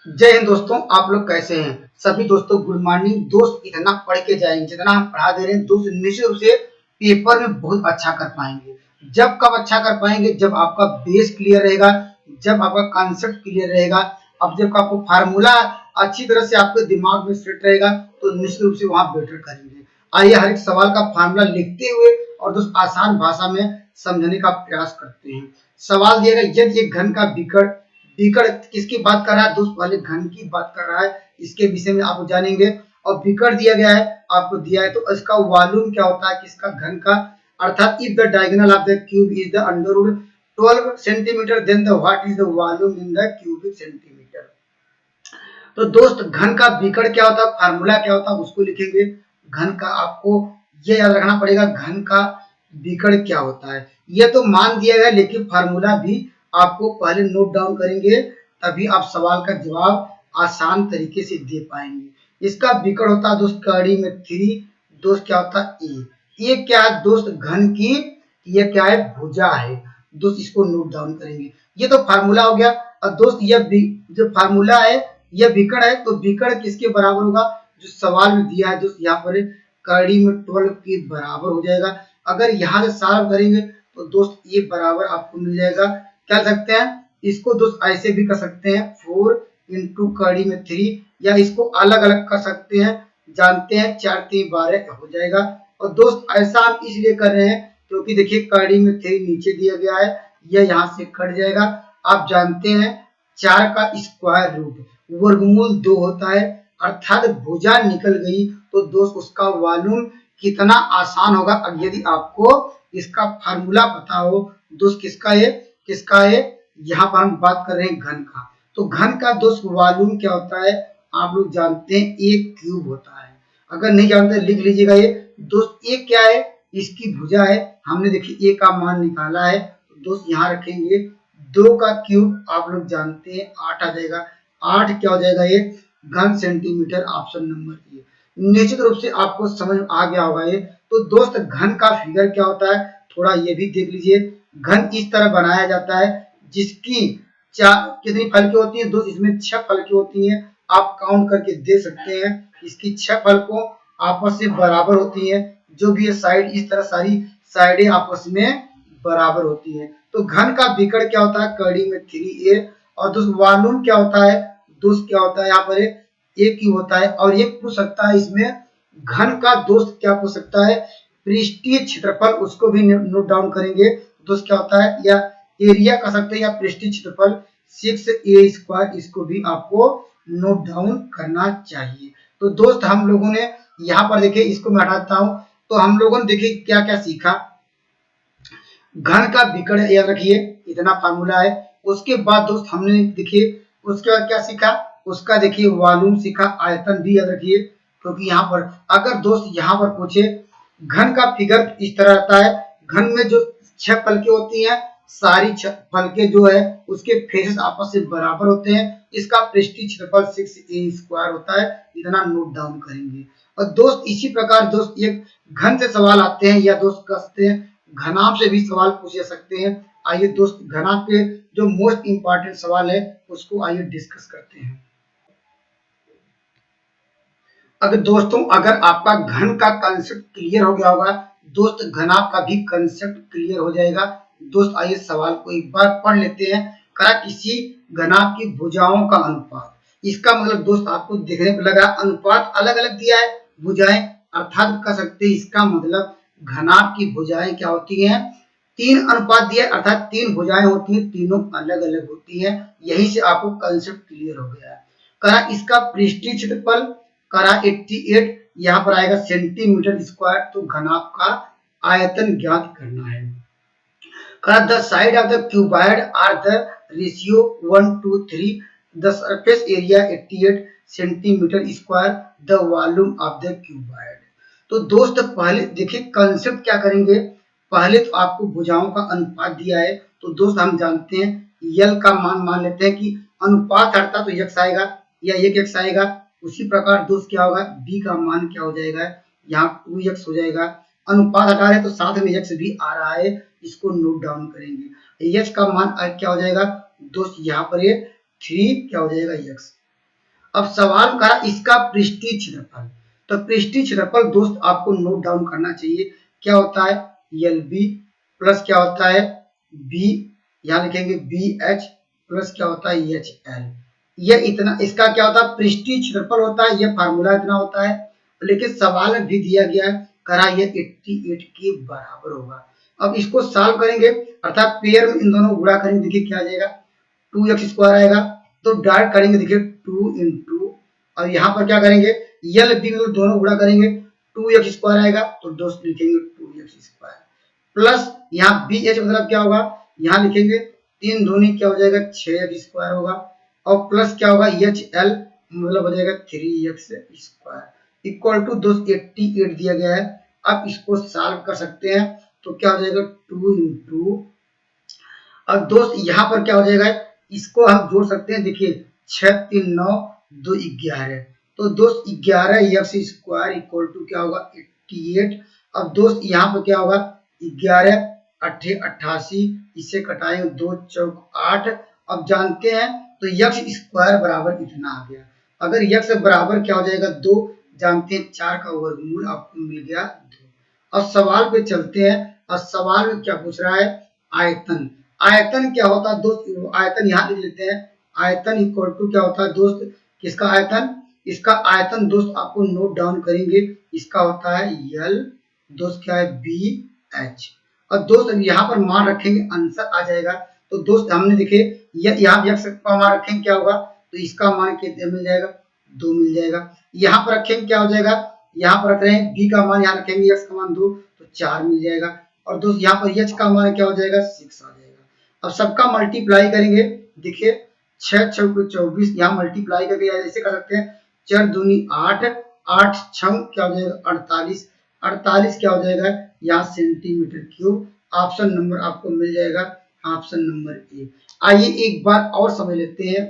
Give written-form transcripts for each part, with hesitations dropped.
जय हिंद दोस्तों, आप लोग कैसे हैं? सभी दोस्तों गुड मॉर्निंग। दोस्त इतना पढ़ के जाएंगे, जितना हम पढ़ा दे रहे हैं दोस्त निश्चित रूप से पेपर में बहुत अच्छा कर पाएंगे। जब कब अच्छा कर पाएंगे? जब आपका बेस क्लियर रहेगा, जब आपका कॉन्सेप्ट क्लियर रहेगा, अब जब आपको फार्मूला अच्छी तरह से आपके दिमाग में सेट रहेगा तो निश्चित रूप से वहां बेटर करेंगे। आइए हर एक सवाल का फार्मूला लिखते हुए और दोस्त आसान भाषा में समझने का प्रयास करते हैं। सवाल दिया गया, यदि एक घन का विकर्ण विकर्ण किसकी बात कर रहा है दोस्त? पहले घन की बात कर रहा है, इसके विषय में आप जानेंगे। और विकर्ण दिया गया है, आपको दिया है तो इसका वॉल्यूम क्या होता है किसका? घन का। अर्थात if the diagonal of the cube is the under root 12 centimetre then the what is the volume in the cubic centimetre. तो दोस्त घन का विकर्ण क्या होता है, फार्मूला क्या होता है उसको लिखेंगे। घन का आपको ये याद रखना पड़ेगा, घन का विकर्ण क्या होता है। ये तो मान दिया गया, लेकिन फार्मूला भी आपको पहले नोट डाउन करेंगे, तभी आप सवाल का जवाब आसान तरीके से दे पाएंगे। इसका विकर्ण होता है दोस्त कड़ी में 3। दोस्त क्या होता है? ए क्या है दोस्त? घन की ये क्या है? भुजा है। दोस्त इसको नोट डाउन करेंगे। ये तो फार्मूला हो गया। और दोस्त ये जो फार्मूला है यह विकर्ण है, तो विकर्ण किसके बराबर होगा? जो सवाल में दिया है दोस्त, यहाँ पर कड़ी में 12 के बराबर हो जाएगा। अगर यहाँ से सॉल्व करेंगे तो दोस्त ये बराबर आपको मिल जाएगा। क्या सकते हैं इसको दोस्त? ऐसे भी कर सकते हैं 4 इंटू कड़ी में 3, या इसको अलग अलग कर सकते हैं। जानते हैं 4 3 12 हो जाएगा। और दोस्त ऐसा हम इसलिए कर रहे हैं क्योंकि देखिए कड़ी में 3 नीचे दिया गया है, यह यहाँ से कट जाएगा। आप जानते हैं 4 का स्क्वायर रूट वर्गमूल 2 होता है, अर्थात भुजा निकल गई तो दोस्त उसका वॉल्यूम कितना आसान होगा। अब यदि आपको इसका फार्मूला पता हो दोस्त, किसका है यहाँ पर हम बात कर रहे हैं घन का। तो घन का दोस्त वॉल्यूम क्या होता है आप लोग जानते हैं, एक क्यूब होता है। अगर नहीं जानते लिख लीजिएगा। ये दोस्त एक क्या है? इसकी भुजा है। हमने देखिए ए का मान निकाला है, तो दोस्त यहाँ रखेंगे 2 का क्यूब, आप लोग जानते हैं 8 आ जाएगा। 8 क्या हो जाएगा? ये घन सेंटीमीटर, ऑप्शन नंबर ए। निश्चित रूप से आपको समझ आ गया होगा ये। तो दोस्त घन का फिगर क्या होता है थोड़ा ये भी देख लीजिए। घन इस तरह बनाया जाता है जिसकी कितनी फलकें होती हैं दोस्त? इसमें 6 फलकें होती हैं। आप काउंट करके दे सकते हैं। इसकी 6 फलकों आपस में बराबर होती हैं। जो भी ये साइड, इस तरह सारी साइडें आपस में बराबर होती हैं। तो घन का विकर्ण क्या होता है? कड़ी में 3a। और दोस्त वॉल्यूम क्या होता है दोस्त? क्या होता है यहाँ पर? एक ही होता है। और ये पूछ सकता है इसमें घन का दोस्त क्या पूछ सकता है? पृष्ठीय क्षेत्रफल, उसको भी नोट डाउन करेंगे। दोस्त क्या होता है? या एरिया कह सकते हैं, या पृष्ठीय क्षेत्रफल 6a², इसको भी आपको नोट डाउन करना चाहिए। तो दोस्त हम लोगों ने यहाँ पर देखिए, इसको मैं हटाता हूँ। तो हम लोगों ने देखिए क्या क्या सीखा। घन का विकर्ण याद रखिए, इतना फार्मूला है। उसके बाद दोस्त हमने देखिए उसके बाद क्या सीखा, उसका देखिए वॉल्यूम सीखा, आयतन भी याद रखिए। क्योंकि यहाँ पर अगर दोस्त यहाँ पर पूछे घन का फिगर इस तरह रहता है। घन में जो 6 फलकें होती हैं, सारी 6 फलकें जो है उसके फेसेस आपस में बराबर होते हैं। इसका पृष्ठीय क्षेत्रफल 6a² होता है। इतना नोट डाउन करेंगे। और दोस्त इसी प्रकार दोस्त एक घन से सवाल आते हैं, या दोस्त कहते हैं घनाभ से भी सवाल पूछे सकते हैं। आइए दोस्त घनाभ के जो मोस्ट इंपॉर्टेंट सवाल है उसको आइए डिस्कस करते हैं। अगर आपका घन का कंसेप्ट क्लियर हो गया होगा दोस्त, घनाभ का भी कंसेप्ट क्लियर हो जाएगा। दोस्त आइए सवाल को एक बार पढ़ लेते हैं। कहा किसी घनाभ की भुजाओं का अनुपात। इसका मतलब दोस्त आपको देखने को लगा अनुपात अलग अलग दिया है भुजाएं, अर्थात कह सकते हैं इसका मतलब घनाभ की भुजाएं क्या होती हैं? 3 अनुपात दिया है, अर्थात 3 भुजाएं होती हैं, तीनों अलग अलग होती हैं। यही से आपको कंसेप्ट क्लियर हो गया है। कहा इसका पृष्ठीय क्षेत्रफल करा 88, यहाँ पर आएगा सेंटीमीटर स्क्वायर। तो घनाभ का आयतन ज्ञात करना है। कहा the side of the cuboid are the ratio 1:3, the surface area 88 centimetre square, the volume of the cuboid. तो दोस्त पहले देखिए कंसेप्ट क्या करेंगे। पहले तो आपको भुजाओं का अनुपात दिया है, तो दोस्त हम जानते हैं यल का मान लेते हैं कि अनुपात हटता तो x आएगा या 1x आएगा। उसी प्रकार दोस्त क्या होगा, b का मान क्या हो जाएगा, यहाँ 2x हो जाएगा। अनुपात हटा रहे तो साथ में x भी आ रहा है, इसको नोट डाउन करेंगे। h का मान क्या हो जाएगा दोस्त, यहाँ पर ये 3 क्या हो जाएगा x। अब सवाल करा इसका पृष्ठीय क्षेत्रफल, तो पृष्ठीय क्षेत्रफल दोस्त आपको नोट डाउन करना चाहिए। क्या होता है एल बी प्लस क्या होता है बी, यहाँ लिखेंगे बी एच प्लस क्या होता है एच एल। ये इतना इसका क्या होता है पृष्ठीय क्षेत्रफल होता है, ये फार्मूला इतना होता है। लेकिन सवाल में भी दिया गया है करा ये 88 के बराबर होगा। अब इसको सॉल्व करेंगे अर्थात पेयर में इन दोनों को गुणा करेंगे, देखिए क्या आ जाएगा 2x² आएगा। तो डायरेक्ट करेंगे देखिए 2 इंटू और यहाँ पर क्या करेंगे यल बी में दोनों गुणा करेंगे 2x² आएगा, तो दोस्त लिखेंगे 2x² प्लस यहाँ बी एच मतलब क्या होगा, यहाँ लिखेंगे 3 दूनी क्या हो जाएगा 6x² होगा और प्लस क्या होगा एच एल मतलब हो जाएगा 3x² इक्वल टू दोस्त 88 दिया गया है। अब इसको सॉल्व कर सकते हैं तो क्या हो जाएगा 2 इंटू, अब दोस्त यहाँ पर क्या हो जाएगा इसको हम जोड़ सकते हैं, देखिए 6 3 9 2 11, तो दोस्त 11x² इक्वल टू क्या होगा 88। अब दोस्त यहाँ पर क्या होगा 11 8 88, इसे कटाएंगे 2 चौक 8। अब जानते हैं तो x² बराबर इतना आ गया। अगर x बराबर क्या हो जाएगा 2, जानते हैं 4 का वर्गमूल आपको मिल गया 2। अब सवाल पे चलते हैं और सवाल में क्या पूछ रहा है आयतन। आयतन क्या होता है दोस्त, आयतन यहाँ लिख लेते हैं, आयतन इक्वल टू क्या होता है दोस्त किसका आयतन, इसका आयतन दोस्त आपको नोट डाउन करेंगे, इसका होता है यल दोस्त क्या है बी एच। और दोस्त यहाँ पर मान रखेंगे आंसर आ जाएगा। तो दोस्त हमने देखे यहाँ x का मान रखेंगे क्या होगा, तो इसका मान कितने मिल जाएगा 2 मिल जाएगा। यहाँ पर रखेंगे क्या हो जाएगा, यहाँ पर रख रहे हैं b का मान, यहाँ रखेंगे x का मान 2 तो 4 मिल जाएगा। और दोस्त यहाँ पर h का मान क्या हो जाएगा 6 आ जाएगा। अब सबका मल्टीप्लाई करेंगे, देखिए 6 6 को 24, यहाँ मल्टीप्लाई करके ऐसे कर सकते हैं 4 दूनी 8 8 6 क्या हो जाएगा 48 48 क्या हो जाएगा यहाँ सेंटीमीटर क्यूब। ऑप्शन नंबर आपको मिल जाएगा ऑप्शन नंबर ए। आइए एक बार और समझ लेते हैं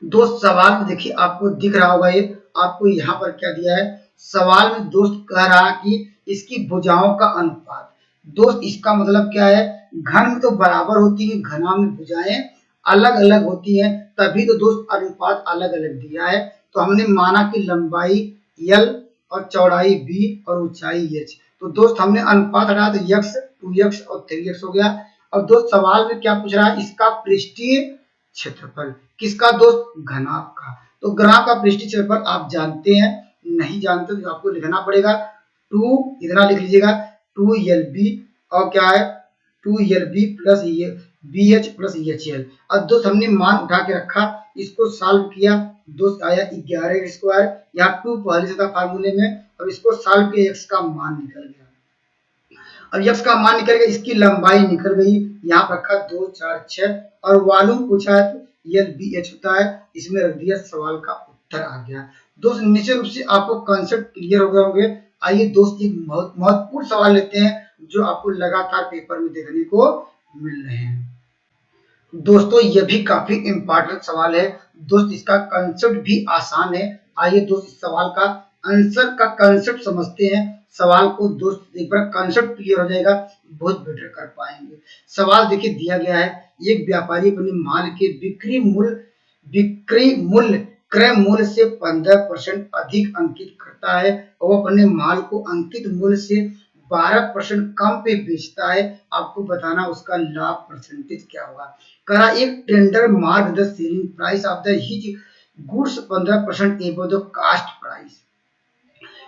दोस्त। सवाल में देखिए आपको दिख रहा होगा, ये आपको यहाँ पर क्या दिया है, सवाल में दोस्त कह रहा कि इसकी भुजाओं का अनुपात। दोस्त इसका मतलब क्या है, घन में तो बराबर होती है, घना में भुजाएं अलग अलग होती हैं, तभी तो दोस्त अनुपात अलग अलग दिया है। तो हमने माना कि लंबाई L और चौड़ाई B और ऊंचाई H, तो दोस्त हमने अनुपात हटाया तो x 2x और 3x हो गया। और दोस्त सवाल में क्या पूछ रहा है, इसका पृष्ठीय क्षेत्रफल किसका दोस्त घनाभ का। तो घनाभ का पृष्ठीय क्षेत्रफल आप जानते हैं, नहीं जानते तो आपको लिखना पड़ेगा 2 इतना लिख लीजिएगा 2LB और क्या है 2LB plus BH plus EHL। अब दोस्त हमने मान उठा के रखा, इसको सॉल्व किया, दोस्त आया 11x², यहाँ 2 पहले से था फार्मूले में, अब इसको सॉल्व किया x का मान निकल गया। अब x का मान निकल गया, इसकी लंबाई निकल गई, यहाँ रखा 2 4 6 और वॉल्यूम पूछा है तो LBH होता है, इसमें रख दिया, सवाल का उत्तर आ गया। दोस्त निश्चित रूप से आपको कॉन्सेप्ट क्लियर हो गए होंगे। आइए दोस्त एक बहुत महत्वपूर्ण सवाल लेते हैं जो आपको लगातार पेपर में देखने को मिल रहे हैं। दोस्तों ये भी काफी इंपॉर्टेंट सवाल है दोस्त, इसका कंसेप्ट भी आसान है। आइए दोस्त इस सवाल का आंसर का कंसेप्ट समझते हैं। सवाल को दोस्त एक बार कंसेप्ट क्लियर हो जाएगा, बहुत बेटर कर पाएंगे। सवाल देखिए दिया गया है, एक व्यापारी अपने माल के बिक्री मूल्य क्रय मूल्य से 15% अधिक अंकित करता है और वो अपने माल को अंकित मूल्य से 12% कम पे बेचता है। आपको बताना उसका लाभ परसेंटेज क्या होगा। करा एक tender mark the selling price of the his goods 15% above the cost price.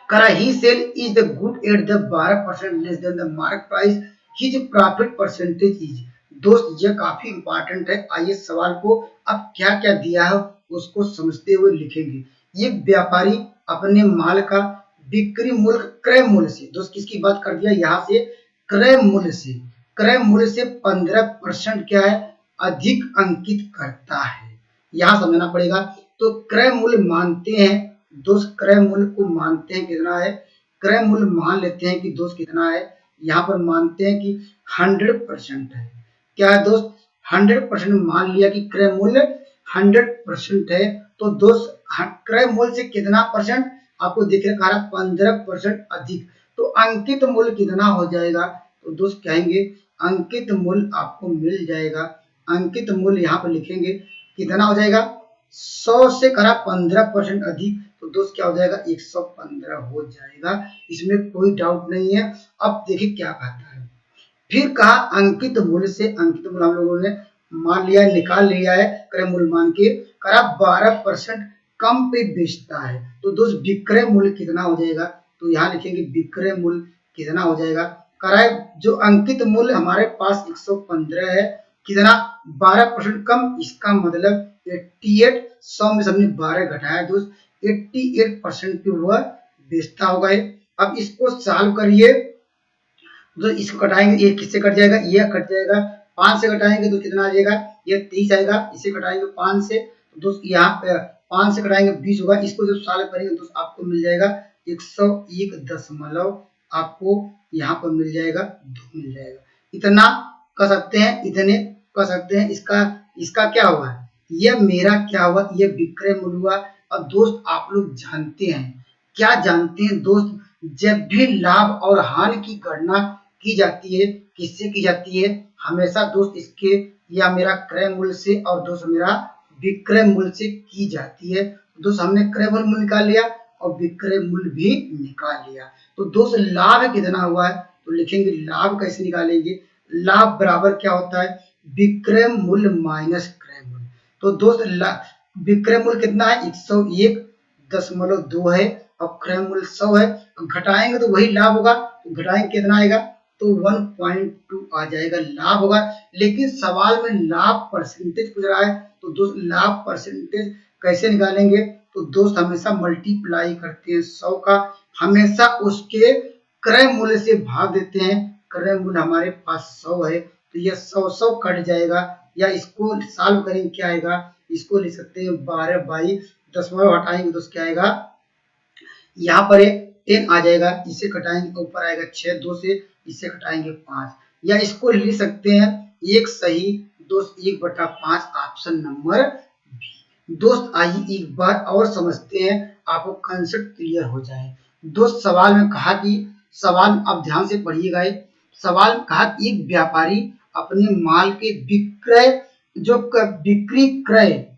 करा he sell is the good at the 12% less than the market price. His profit percentage is। दोस्त ये काफी इंपॉर्टेंट है। आइए सवाल को अब क्या क्या दिया है उसको समझते हुए लिखेंगे। ये व्यापारी अपने माल का बिक्री मूल्य क्रय मूल्य से, दोस्त किसकी बात कर दिया यहाँ से, क्रय मूल्य से 15% क्या है अधिक अंकित करता है, यहाँ समझना पड़ेगा। तो क्रय मूल्य मानते हैं दोस्त, क्रय मूल्य को मानते हैं कितना है, क्रय मूल्य मान लेते हैं कि दोस्त कितना है, यहाँ पर मानते हैं कि 100% है। क्या है दोस्त 100% मान लिया कि क्रय मूल्य 100% है। तो दोस्त क्रय मूल्य से कितना परसेंट आपको दिख रहा है 15% अधिक, तो अंकित मूल्य कितना हो जाएगा, तो दोस्त कहेंगे अंकित मूल्य आपको मिल जाएगा। अंकित मूल्य यहाँ पर लिखेंगे कितना हो जाएगा 100 से करा 15% अधिक, तो दोस्त क्या हो जाएगा 115 हो जाएगा, इसमें कोई डाउट नहीं है। अब देखिए क्या कहता है, फिर कहा अंकित मूल्य से, अंकित मूल्य हम लोगों ने मान लिया, निकाल लिया है क्रय मूल्य मान के, करा 12% कम पे बेचता है, तो दोस्त विक्रय मूल्य कितना हो जाएगा, तो यहाँ लिखेंगे विक्रय मूल्य कितना हो जाएगा, कराए जो अंकित मूल्य हमारे पास 115 है, कितना 12% कम, इसका मतलब 88, 100 में सबने 12 घटाया दोस्त, 88% पे वह बेचता होगा। अब इसको सॉल्व करिए, तो इसको कटाएंगे, ये किससे कट जाएगा, ये कट जाएगा, 5 से घटाएंगे तो कितना आ जाएगा, ये 30 आएगा, इसे घटाएंगे 5 से, तो दोस्त यहाँ पे 5 से घटाएंगे 20 होगा, इसको जब सॉल्व करेंगे तो आपको मिल जाएगा 101 दशमलव, आपको यहाँ पर मिल जाएगा 2 मिल जाएगा। इतना कर सकते हैं, इतने कर सकते हैं, इसका क्या हुआ, यह मेरा क्या हुआ, यह विक्रय मूल्य हुआ। अब दोस्त आप लोग जानते हैं, क्या जानते हैं दोस्त, जब भी लाभ और हानि की गणना की जाती है, किससे की जाती है, हमेशा दोस्त इसके या मेरा क्रय मूल्य से और दोस्त मेरा विक्रय मूल्य से की जाती है। दोस्त हमने क्रय मूल्य निकाल लिया और विक्रय मूल्य भी निकाल लिया, तो दोस्त लाभ कितना हुआ है, तो लिखेंगे लाभ कैसे निकालेंगे, लाभ बराबर क्या होता है, विक्रय मूल्य माइनस क्रय मूल्य। तो दोस्त विक्रय मूल्य कितना है 101.2 है, अब क्रय मूल्य 100 है, घटाएंगे तो वही लाभ होगा, तो घटाएंगे कितना आएगा, तो 1.2 आ जाएगा, लाभ होगा। लेकिन सवाल में लाभ परसेंटेज पूछ रहा है, तो दोस्त लाभ परसेंटेज कैसे निकालेंगे, तो दोस्त हमेशा मल्टीप्लाई करते हैं 100 का, हमेशा उसके क्रय मूल्य से भाग देते हैं, क्रय मूल्य हमारे पास 100 है, तो यह 100 कट जाएगा, या इसको सॉल्व करेंगे क्या आएगा, इसको लिख सकते हैं 12/22 हटाएंगे तो क्या आएगा, यहाँ पर 10 आ जाएगा, इसे घटाएंगे ऊपर आएगा 6, 2 से इसे घटाएंगे 5, या इसको लिख सकते हैं एक सही दोस्त 1/5, ऑप्शन नंबर बी। दोस्त आइए एक बार और समझते हैं, आपको कंसेप्ट क्लियर हो जाए। दोस्त सवाल में कहा कि, सवाल अब ध्यान से पढ़िएगा, सवाल में कहा कि एक व्यापारी अपने माल के विक्रय जो बिक्री क्रय,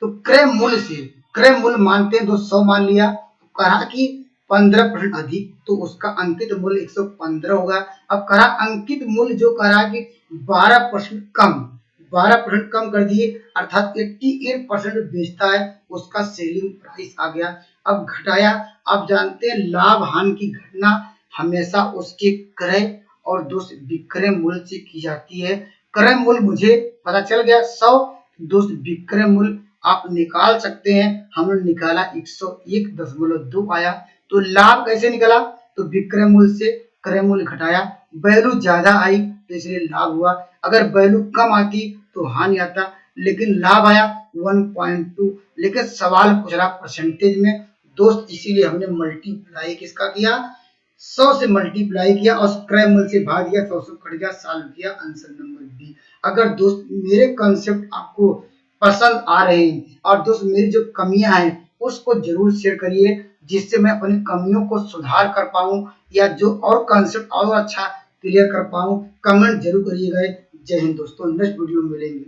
तो क्रय मूल्य से, क्रय मूल्य मानते हैं तो 100 मान लिया, तो कहा कि 15% अधिक, तो उसका अंकित मूल्य 115 होगा। अब करा अंकित मूल्य जो करा कि 12% कम, 12% कम कर दिए, अर्थात 88% बेचता है, उसका सेलिंग प्राइस आ गया। अब घटाया, आप जानते हैं लाभ हानि की गणना हमेशा उसके क्रय और दोस्त विक्रय मूल्य से की जाती है। क्रय मूल्य मुझे पता चल गया 100, दोस्त विक्रय मूल्य आप निकाल सकते हैं, हमने निकाला 101.2 आया। तो लाभ कैसे निकला, तो विक्रय मूल्य से क्रय मूल्य घटाया, वैल्यू ज्यादा आई तो इसलिए लाभ हुआ, अगर वैल्यू कम आती तो हानि आता, लेकिन लाभ आया 1.2, लेकिन सवाल पूछ रहा परसेंटेज में दोस्त, इसीलिए हमने मल्टीप्लाई किसका किया, 100 से मल्टीप्लाई किया और क्रय मूल्य से भाग दिया, 100 से कट गया, सॉल्व किया, आंसर नंबर बी। अगर दोस्त मेरे कंसेप्ट आपको पसंद आ रहे हैं और दोस्त मेरी जो कमियां हैं उसको जरूर शेयर करिए, जिससे मैं अपनी कमियों को सुधार कर पाऊं, या जो और कंसेप्ट और अच्छा क्लियर कर पाऊं, कमेंट जरूर करिएगा। जय हिंद दोस्तों, नेक्स्ट वीडियो में मिलेंगे।